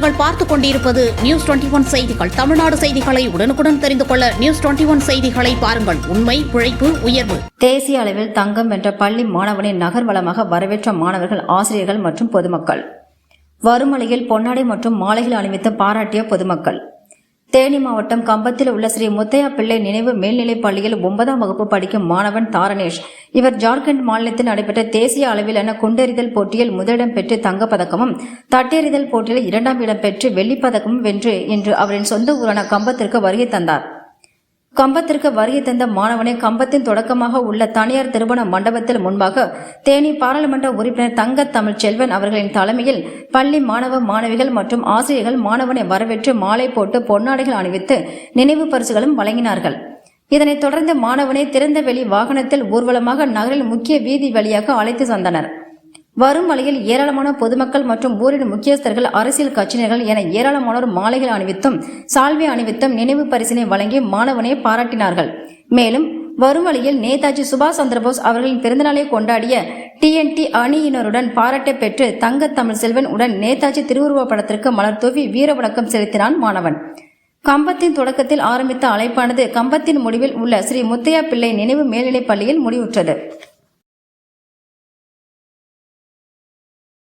நீங்கள் பார்த்துக் கொண்டிருப்பது நியூஸ் 21 செய்திகள். தமிழ்நாடு செய்திகளை உடனுக்குடன் தெரிந்து கொள்ள நியூஸ் 21 செய்திகளை பாருங்கள். உண்மை, உழைப்பு, உயர்வு. தேசிய அளவில் தங்கம் வென்ற பள்ளி மாணவனை நகர்வலமாக வரவேற்ற மாணவர்கள், ஆசிரியர்கள் மற்றும் பொதுமக்கள். வருமலையில் பொன்னாடை மற்றும் மாலைகள் அணிவித்து பாராட்டிய பொதுமக்கள். தேனி மாவட்டம் கம்பத்தில் உள்ள ஸ்ரீ முத்தையா பிள்ளை நினைவு மேல்நிலைப் பள்ளியில் 9ஆம் வகுப்பு படிக்கும் மாணவன் தாரணேஷ். இவர் ஜார்க்கண்ட் மாநிலத்தில் நடைபெற்ற தேசிய அளவிலான குண்டெறிதல் போட்டியில் முதலிடம் பெற்று தங்கப்பதக்கமும், தட்டெறிதல் போட்டியில் 2ஆம் இடம் பெற்று வெள்ளிப்பதக்கமும் வென்று இன்று அவரின் சொந்த ஊரான கம்பத்திற்கு வருகை தந்தார். கம்பத்திற்கு வருகை தந்த மாணவனை கம்பத்தின் தொடக்கமாக உள்ள தனியார் திருமண மண்டபத்தில் முன்பாக தேனி பாராளுமன்ற உறுப்பினர் தங்க தமிழ் செல்வன் அவர்களின் தலைமையில் பள்ளி மாணவ மாணவிகள் மற்றும் ஆசிரியர்கள் மாணவனை வரவேற்று மாலை போட்டு பொன்னாடைகள் அணிவித்து நினைவு பரிசுகளும் வழங்கினார்கள். இதனைத் தொடர்ந்து மாணவனை திறந்தவெளி வாகனத்தில் ஊர்வலமாக நகரில் முக்கிய வீதி வழியாக அழைத்து வந்தனர். வரும் வழியில் ஏராளமான பொதுமக்கள் மற்றும் ஊரின் முக்கியஸ்தர்கள், அரசியல் கட்சியினர்கள் என ஏராளமானோர் மாலைகள் அணிவித்தும் சால்வை அணிவித்தும் நினைவு பரிசினை வழங்கி மாணவனை பாராட்டினார்கள். மேலும் வரும் வழியில் நேதாஜி சுபாஷ் சந்திரபோஸ் அவர்களின் பிறந்தநாளை கொண்டாடிய TNT அணியினருடன் பாராட்டை பெற்று தங்க தமிழ் செல்வன் உடன் நேதாஜி திருவுருவ படத்திற்கு மலர் தூவி வீர வணக்கம் செலுத்தினான் மாணவன். கம்பத்தின் தொடக்கத்தில் ஆரம்பித்த அழைப்பானது கம்பத்தின் முடிவில் உள்ள ஸ்ரீ முத்தையா பிள்ளை நினைவு மேல்நிலைப் பள்ளியில் முடிவுற்றது.